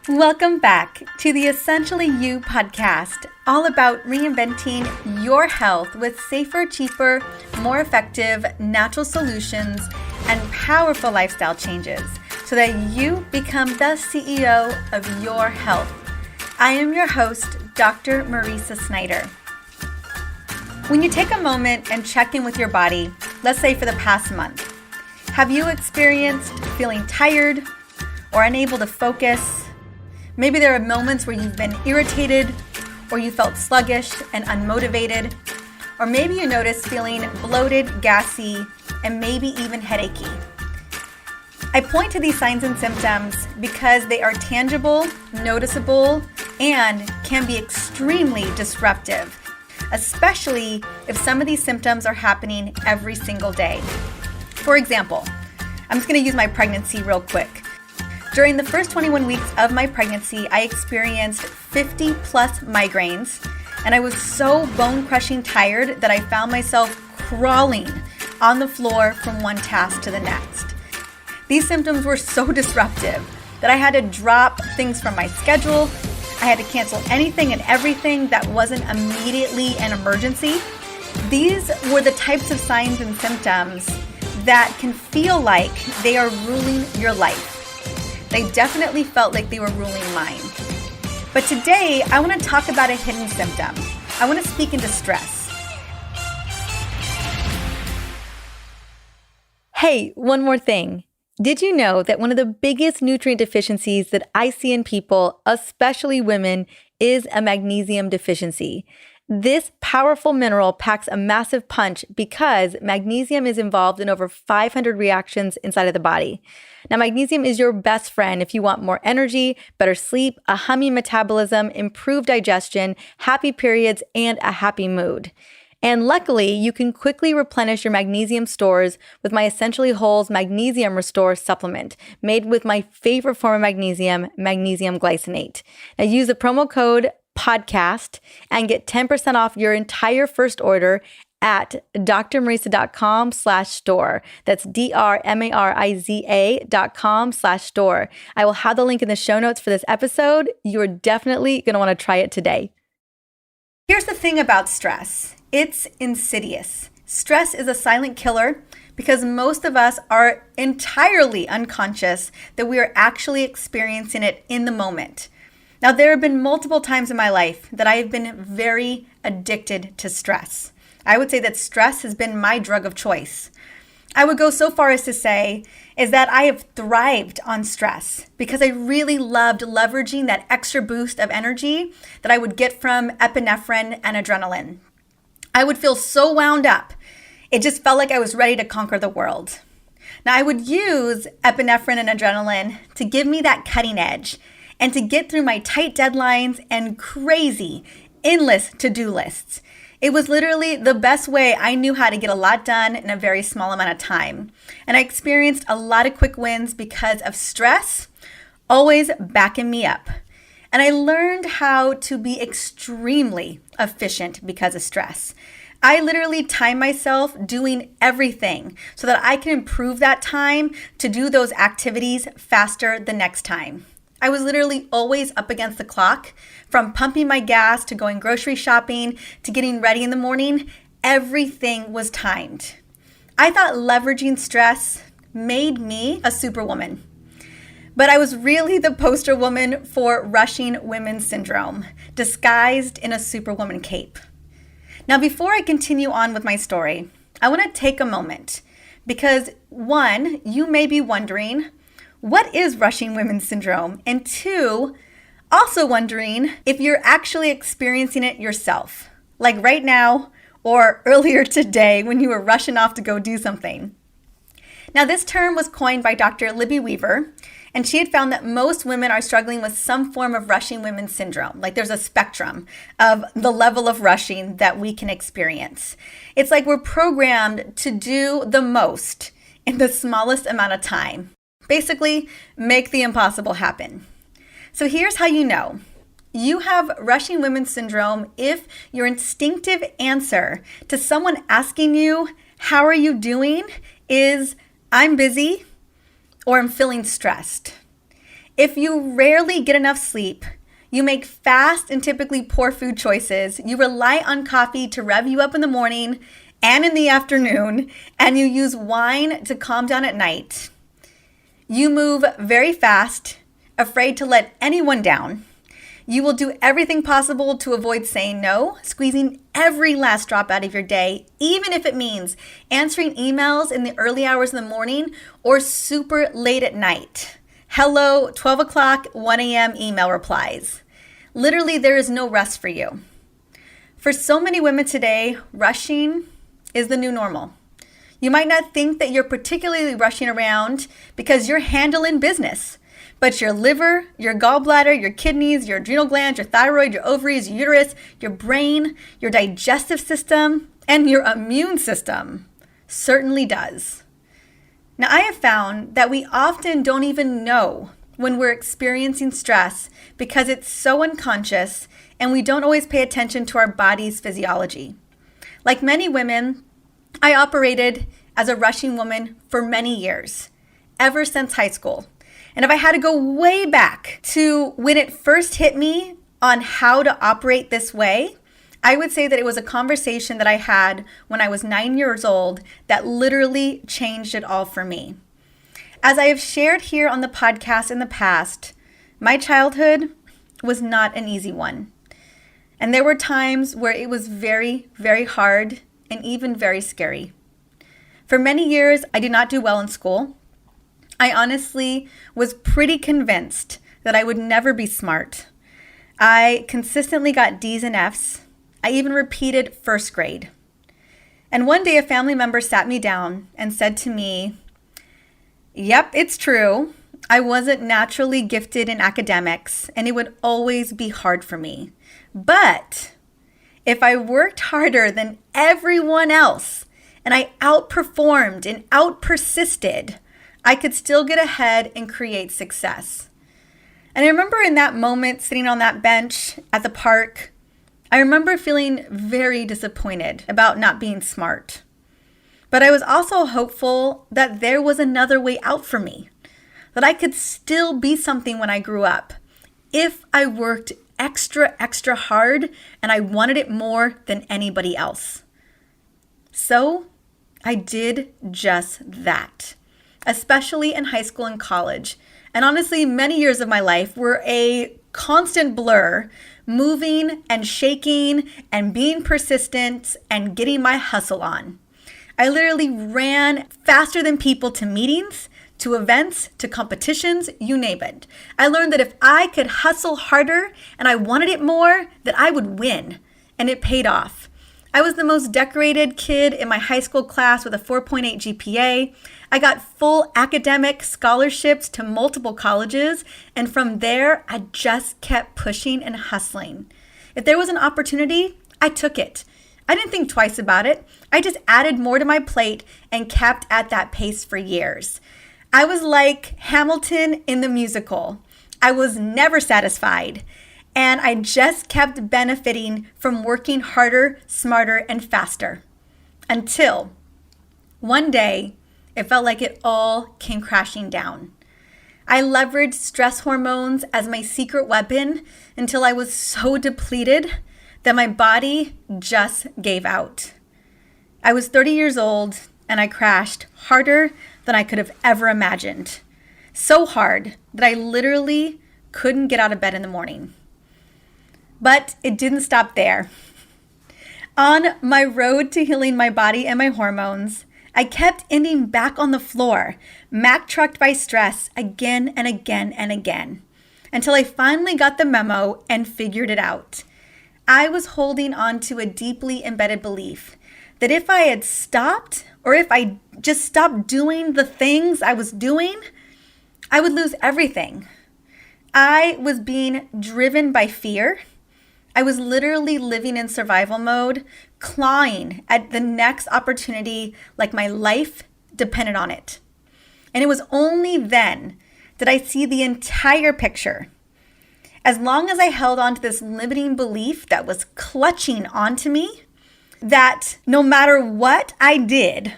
Welcome back to the Essentially You podcast, all about reinventing your health with safer, cheaper, more effective natural solutions and powerful lifestyle changes so that you become the CEO of your health. I am your host, Dr. Marisa Snyder. When you take a moment and check in with your body, let's say for the past month, have you experienced feeling tired or unable to focus? Maybe there are moments where you've been irritated or you felt sluggish and unmotivated, or maybe you noticed feeling bloated, gassy, and maybe even headachy. I point to these signs and symptoms because they are tangible, noticeable, and can be extremely disruptive, especially if some of these symptoms are happening every single day. For example, I'm just going to use my pregnancy real quick. During the first 21 weeks of my pregnancy, I experienced 50 plus migraines, and I was so bone-crushing tired that I found myself crawling on the floor from one task to the next. These symptoms were so disruptive that I had to drop things from my schedule. I had to cancel anything and everything that wasn't immediately an emergency. These were the types of signs and symptoms that can feel like they are ruling your life. They definitely felt like they were ruling mine. But today, I want to talk about a hidden symptom. I want to speak into stress. Hey, one more thing. Did you know that one of the biggest nutrient deficiencies that I see in people, especially women, is a magnesium deficiency? This powerful mineral packs a massive punch because magnesium is involved in over 500 reactions inside of the body. Now, magnesium is your best friend if you want more energy, better sleep, a humming metabolism, improved digestion, happy periods, and a happy mood. And luckily, you can quickly replenish your magnesium stores with my Essentially Whole's Magnesium Restore supplement, made with my favorite form of magnesium, magnesium glycinate. Now, use the promo code podcast and get 10% off your entire first order at drmarisa.com/store. That's drmariza.com/store. I will have the link in the show notes for this episode. You are definitely going to want to try it today. Here's the thing about stress. It's insidious. Stress is a silent killer because most of us are entirely unconscious that we are actually experiencing it in the moment. Now, there have been multiple times in my life that I have been very addicted to stress. I would say that stress has been my drug of choice. I would go so far as to say is that I have thrived on stress because I really loved leveraging that extra boost of energy that I would get from epinephrine and adrenaline. I would feel so wound up. It just felt like I was ready to conquer the world. Now, I would use epinephrine and adrenaline to give me that cutting edge and to get through my tight deadlines and crazy, endless to-do lists. It was literally the best way I knew how to get a lot done in a very small amount of time. And I experienced a lot of quick wins because of stress always backing me up. And I learned how to be extremely efficient because of stress. I literally time myself doing everything so that I can improve that time to do those activities faster the next time. I was literally always up against the clock, from pumping my gas to going grocery shopping to getting ready in the morning. Everything was timed. I thought leveraging stress made me a superwoman. But I was really the poster woman for rushing women's syndrome, disguised in a superwoman cape. Now, before I continue on with my story, I want to take a moment because, one, you may be wondering, what is rushing women's syndrome? And two, also wondering if you're actually experiencing it yourself, like right now or earlier today when you were rushing off to go do something. Now, this term was coined by Dr. Libby Weaver, and she had found that most women are struggling with some form of rushing women's syndrome. Like there's a spectrum of the level of rushing that we can experience. It's like we're programmed to do the most in the smallest amount of time. Basically, make the impossible happen. So here's how you know. You have rushing women's syndrome if your instinctive answer to someone asking you, how are you doing, is I'm busy or I'm feeling stressed. If you rarely get enough sleep, you make fast and typically poor food choices, you rely on coffee to rev you up in the morning and in the afternoon, and you use wine to calm down at night, you move very fast, afraid to let anyone down. You will do everything possible to avoid saying no, squeezing every last drop out of your day, even if it means answering emails in the early hours in the morning or super late at night. Hello, 12 o'clock, 1 a.m. email replies. Literally, there is no rest for you. For so many women today, rushing is the new normal. You might not think that you're particularly rushing around because you're handling business, but your liver, your gallbladder, your kidneys, your adrenal glands, your thyroid, your ovaries, your uterus, your brain, your digestive system, and your immune system certainly does. Now, I have found that we often don't even know when we're experiencing stress because it's so unconscious and we don't always pay attention to our body's physiology. Like many women, I operated as a rushing woman for many years, ever since high school. And if I had to go way back to when it first hit me on how to operate this way, I would say that it was a conversation that I had when I was 9 years old that literally changed it all for me. As I have shared here on the podcast in the past, my childhood was not an easy one. And there were times where it was very, very hard and even very scary. For many years, I did not do well in school. I honestly was pretty convinced that I would never be smart. I consistently got D's and F's. I even repeated first grade. And one day a family member sat me down and said to me, "Yep, it's true. I wasn't naturally gifted in academics, and it would always be hard for me. But if I worked harder than everyone else and I outperformed and outpersisted, I could still get ahead and create success." And I remember in that moment, sitting on that bench at the park, I remember feeling very disappointed about not being smart. But I was also hopeful that there was another way out for me, that I could still be something when I grew up if I worked extra hard and I wanted it more than anybody else. So I did just that, especially in high school and college. And honestly, many years of my life were a constant blur, moving and shaking and being persistent and getting my hustle on. I literally ran faster than people to meetings, to events, to competitions, you name it. I learned that if I could hustle harder and I wanted it more, that I would win. And it paid off. I was the most decorated kid in my high school class with a 4.8 GPA. I got full academic scholarships to multiple colleges. And from there, I just kept pushing and hustling. If there was an opportunity, I took it. I didn't think twice about it. I just added more to my plate and kept at that pace for years. I was like Hamilton in the musical. I was never satisfied. And I just kept benefiting from working harder, smarter, and faster. Until one day, it felt like it all came crashing down. I leveraged stress hormones as my secret weapon until I was so depleted that my body just gave out. I was 30 years old and I crashed harder than I could have ever imagined. So hard that I literally couldn't get out of bed in the morning. But it didn't stop there. On my road to healing my body and my hormones, I kept ending back on the floor, Mack-trucked by stress again and again and again, until I finally got the memo and figured it out. I was holding on to a deeply embedded belief that if I had stopped, or if I just stopped doing the things I was doing, I would lose everything. I was being driven by fear. I was literally living in survival mode, clawing at the next opportunity like my life depended on it. And it was only then that I see the entire picture. As long as I held on to this limiting belief that was clutching onto me, that no matter what I did,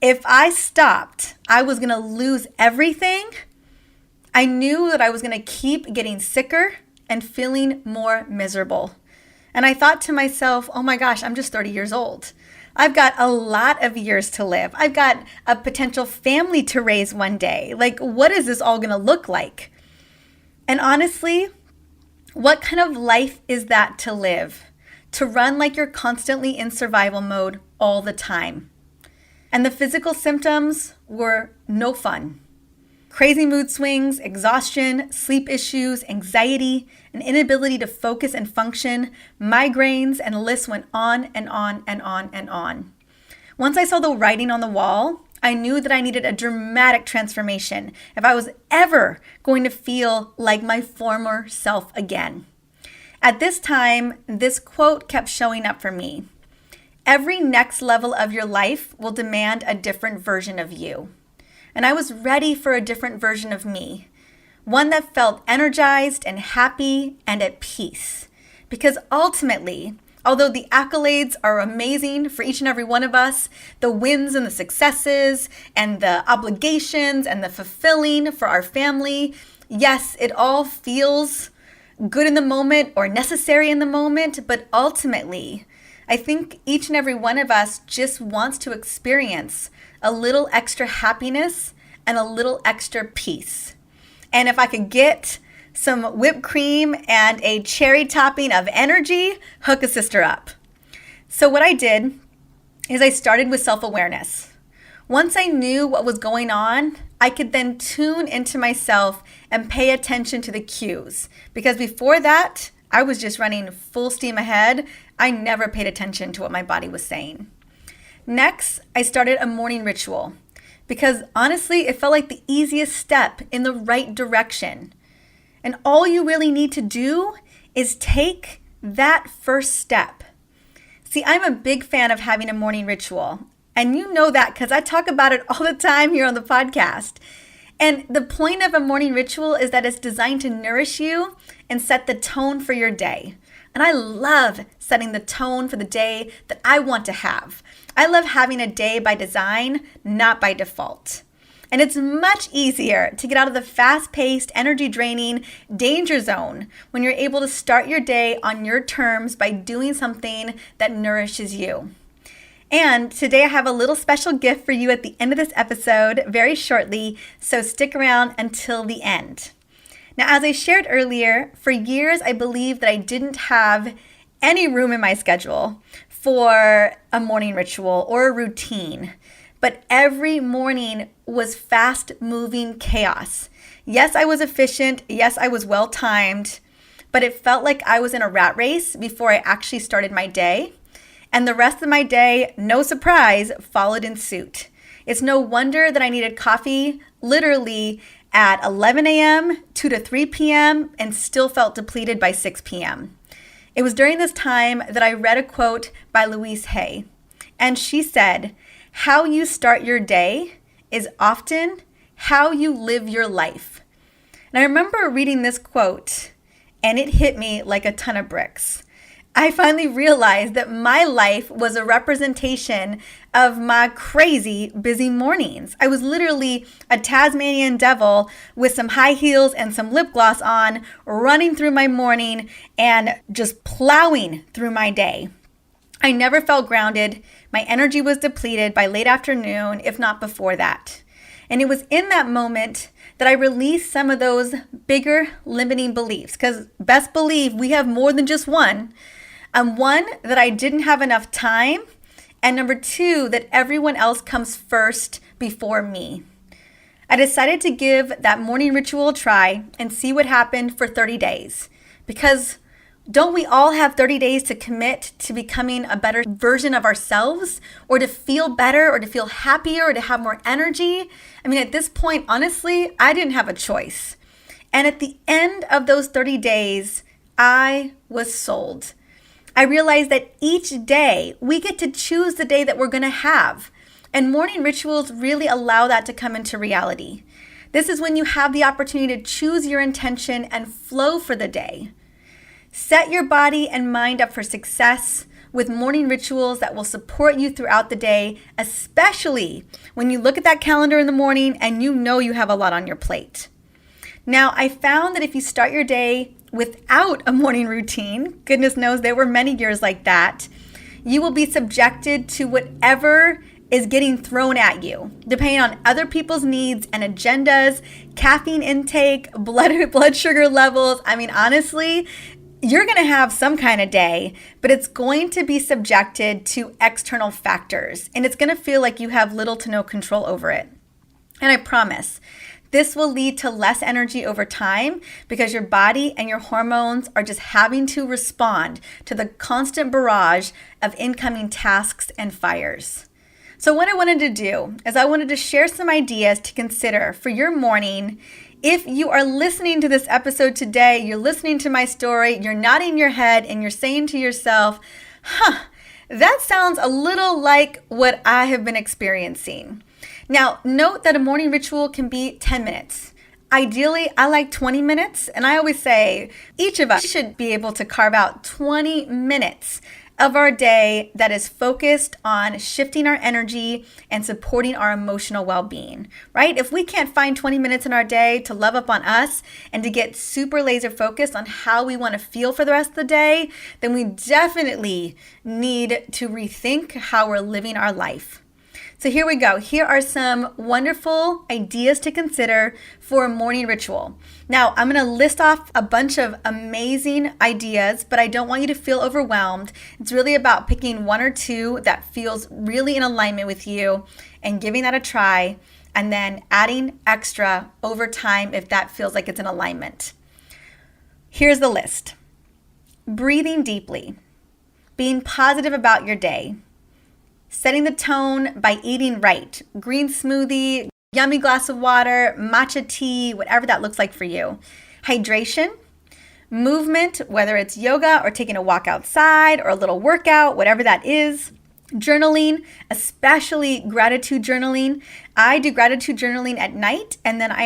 if I stopped, I was going to lose everything, I knew that I was going to keep getting sicker and feeling more miserable. And I thought to myself, oh my gosh, I'm just 30 years old. I've got a lot of years to live. I've got a potential family to raise one day. Like, what is this all going to look like? And honestly, what kind of life is that to live? To run like you're constantly in survival mode all the time. And the physical symptoms were no fun. Crazy mood swings, exhaustion, sleep issues, anxiety, an inability to focus and function, migraines, and the list went on and on and on and on. Once I saw the writing on the wall, I knew that I needed a dramatic transformation if I was ever going to feel like my former self again. At this time, this quote kept showing up for me. Every next level of your life will demand a different version of you. And I was ready for a different version of me, one that felt energized and happy and at peace. Because ultimately, although the accolades are amazing for each and every one of us, the wins and the successes and the obligations and the fulfilling for our family, yes, it all feels good in the moment or necessary in the moment, but ultimately, I think each and every one of us just wants to experience a little extra happiness and a little extra peace. And if I could get some whipped cream and a cherry topping of energy, hook a sister up. So what I did is I started with self-awareness. Once I knew what was going on, I could then tune into myself and pay attention to the cues. Because before that, I was just running full steam ahead. I never paid attention to what my body was saying. Next, I started a morning ritual because honestly, it felt like the easiest step in the right direction. And all you really need to do is take that first step. See, I'm a big fan of having a morning ritual. And you know that because I talk about it all the time here on the podcast. And the point of a morning ritual is that it's designed to nourish you and set the tone for your day. And I love setting the tone for the day that I want to have. I love having a day by design, not by default. And it's much easier to get out of the fast-paced, energy-draining danger zone when you're able to start your day on your terms by doing something that nourishes you. And today I have a little special gift for you at the end of this episode very shortly, so stick around until the end. Now, as I shared earlier, for years I believed that I didn't have any room in my schedule for a morning ritual or a routine. But every morning was fast-moving chaos. Yes, I was efficient. Yes, I was well-timed. But it felt like I was in a rat race before I actually started my day. And the rest of my day, no surprise, followed in suit. It's no wonder that I needed coffee literally at 11 a.m., 2 to 3 p.m., and still felt depleted by 6 p.m. It was during this time that I read a quote by Louise Hay. And she said, "How you start your day is often how you live your life." And I remember reading this quote, and it hit me like a ton of bricks. I finally realized that my life was a representation of my crazy busy mornings. I was literally a Tasmanian devil with some high heels and some lip gloss on, running through my morning and just plowing through my day. I never felt grounded. My energy was depleted by late afternoon, if not before that. And it was in that moment that I released some of those bigger limiting beliefs, because best believe we have more than just one. One, that I didn't have enough time, and number two, that everyone else comes first before me. I decided to give that morning ritual a try and see what happened for 30 days. Because don't we all have 30 days to commit to becoming a better version of ourselves, or to feel better, or to feel happier, or to have more energy? I mean, at this point, honestly, I didn't have a choice. And at the end of those 30 days, I was sold. I realized that each day we get to choose the day that we're going to have. And morning rituals really allow that to come into reality. This is when you have the opportunity to choose your intention and flow for the day. Set your body and mind up for success with morning rituals that will support you throughout the day, especially when you look at that calendar in the morning and you know you have a lot on your plate. Now, I found that if you start your day without a morning routine, goodness knows there were many years like that, you will be subjected to whatever is getting thrown at you, depending on other people's needs and agendas, caffeine intake, blood sugar levels. I mean, honestly, you're going to have some kind of day, but it's going to be subjected to external factors, and it's going to feel like you have little to no control over it. And I promise, this will lead to less energy over time because your body and your hormones are just having to respond to the constant barrage of incoming tasks and fires. So what I wanted to do is I wanted to share some ideas to consider for your morning. If you are listening to this episode today, you're listening to my story, you're nodding your head and you're saying to yourself, that sounds a little like what I have been experiencing. Now, note that a morning ritual can be 10 minutes. Ideally, I like 20 minutes, and I always say each of us should be able to carve out 20 minutes of our day that is focused on shifting our energy and supporting our emotional well-being, right? If we can't find 20 minutes in our day to love up on us and to get super laser focused on how we want to feel for the rest of the day, then we definitely need to rethink how we're living our life. So here we go. Here are some wonderful ideas to consider for a morning ritual. Now, I'm going to list off a bunch of amazing ideas, but I don't want you to feel overwhelmed. It's really about picking one or two that feels really in alignment with you and giving that a try, and then adding extra over time if that feels like it's in alignment. Here's the list. Breathing deeply, being positive about your day, setting the tone by eating right, green smoothie, yummy glass of water, matcha tea, whatever that looks like for you. Hydration, movement, whether it's yoga or taking a walk outside or a little workout, whatever that is. Journaling, especially gratitude journaling. I do gratitude journaling at night, and then I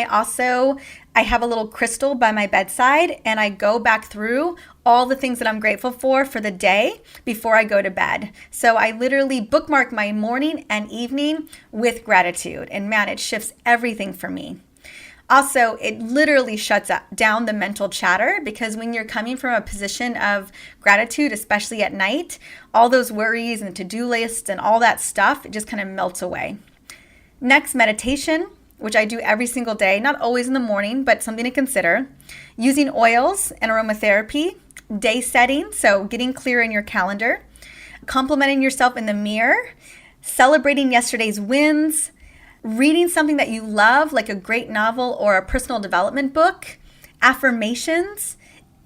have a little crystal by my bedside, and I go back through all the things that I'm grateful for the day before I go to bed. So I literally bookmark my morning and evening with gratitude, and man, it shifts everything for me. Also, it literally shuts down the mental chatter, because when you're coming from a position of gratitude, especially at night, all those worries and to-do lists and all that stuff, it just kind of melts away. Next, meditation, which I do every single day, not always in the morning, but something to consider. Using oils and aromatherapy, day setting, so getting clear in your calendar, complimenting yourself in the mirror, celebrating yesterday's wins, reading something that you love, like a great novel or a personal development book, affirmations.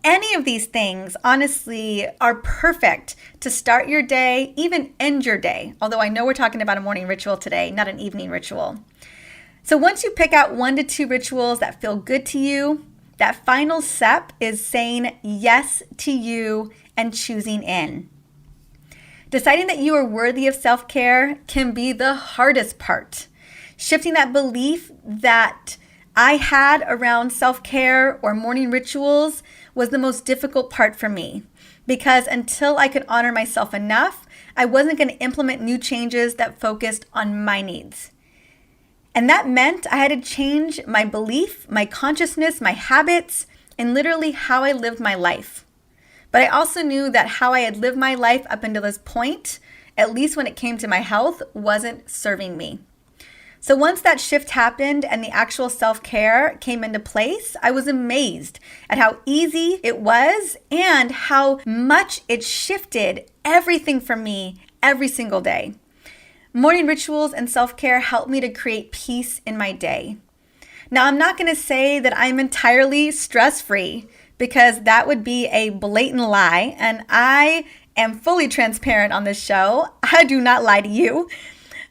Any of these things, honestly, are perfect to start your day, even end your day. Although I know we're talking about a morning ritual today, not an evening ritual. So once you pick out 1 to 2 rituals that feel good to you, that final step is saying yes to you and choosing in. Deciding that you are worthy of self-care can be the hardest part. Shifting that belief that I had around self-care or morning rituals was the most difficult part for me, because until I could honor myself enough, I wasn't going to implement new changes that focused on my needs. And that meant I had to change my belief, my consciousness, my habits, and literally how I lived my life. But I also knew that how I had lived my life up until this point, at least when it came to my health, wasn't serving me. So once that shift happened and the actual self-care came into place, I was amazed at how easy it was and how much it shifted everything for me every single day. Morning rituals and self-care helped me to create peace in my day. Now, I'm not going to say that I'm entirely stress-free, because that would be a blatant lie, and I am fully transparent on this show. I do not lie to you.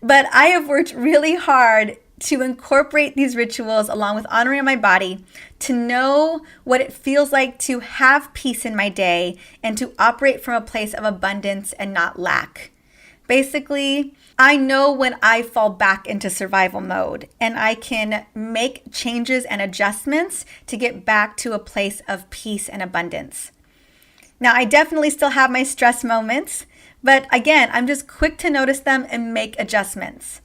But I have worked really hard to incorporate these rituals along with honoring my body, to know what it feels like to have peace in my day and to operate from a place of abundance and not lack. Basically, I know when I fall back into survival mode, and I can make changes and adjustments to get back to a place of peace and abundance. Now, I definitely still have my stress moments, but again, I'm just quick to notice them and make adjustments.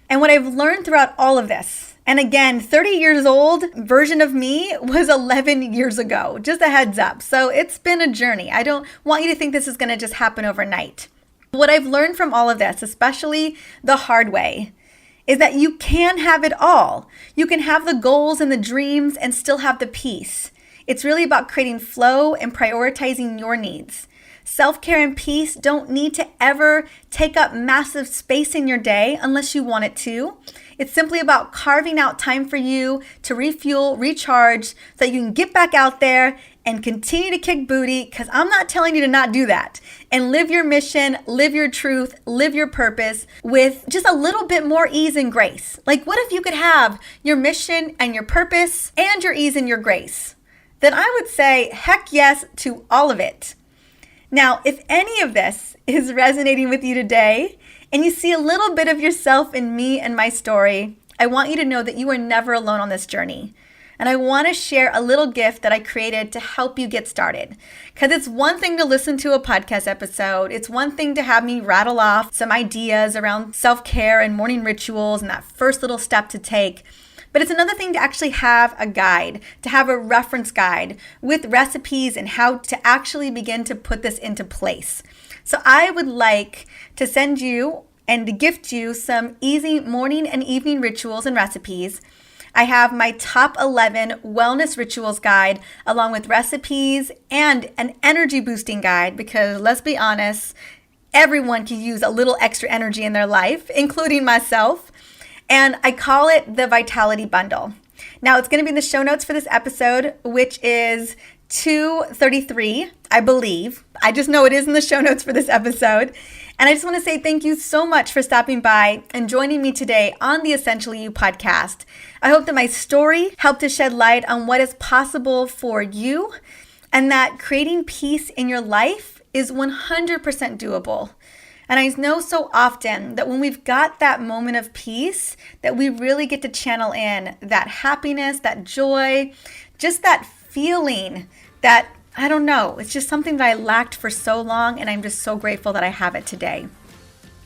And what I've learned throughout all of this, And again, 30 years old version of me was 11 years ago, just a heads up. So it's been a journey. I don't want you to think this is going to just happen overnight. What I've learned from all of this, especially the hard way, is that you can have it all. You can have the goals and the dreams and still have the peace. It's really about creating flow and prioritizing your needs. Self-care and peace don't need to ever take up massive space in your day unless you want it to. It's simply about carving out time for you to refuel, recharge, so that you can get back out there and continue to kick booty, because I'm not telling you to not do that. And live your mission, live your truth, live your purpose with just a little bit more ease and grace. Like, what if you could have your mission and your purpose and your ease and your grace? Then I would say heck yes to all of it. Now, if any of this is resonating with you today and you see a little bit of yourself in me and my story, I want you to know that you are never alone on this journey. And I want to share a little gift that I created to help you get started. Because it's one thing to listen to a podcast episode. It's one thing to have me rattle off some ideas around self-care and morning rituals and that first little step to take. But it's another thing to actually have a guide, to have a reference guide with recipes and how to actually begin to put this into place. So I would like to send you and to gift you some easy morning and evening rituals and recipes. I have my top 11 wellness rituals guide along with recipes and an energy boosting guide, because let's be honest, everyone can use a little extra energy in their life, including myself. And I call it the Vitality Bundle. Now, it's going to be in the show notes for this episode, which is 233, I believe. I just know it is in the show notes for this episode. And I just want to say thank you so much for stopping by and joining me today on the Essentially You podcast. I hope that my story helped to shed light on what is possible for you and that creating peace in your life is 100% doable. And I know so often that when we've got that moment of peace, that we really get to channel in that happiness, that joy, just that feeling that, I don't know, it's just something that I lacked for so long, and I'm just so grateful that I have it today.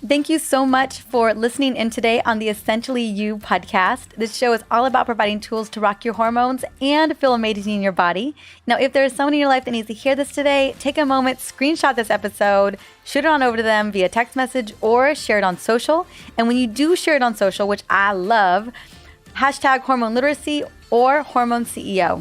Thank you so much for listening in today on the Essentially You podcast. This show is all about providing tools to rock your hormones and feel amazing in your body. Now, if there is someone in your life that needs to hear this today, take a moment, screenshot this episode, shoot it on over to them via text message or share it on social. And when you do share it on social, which I love, hashtag hormone literacy or hormone CEO.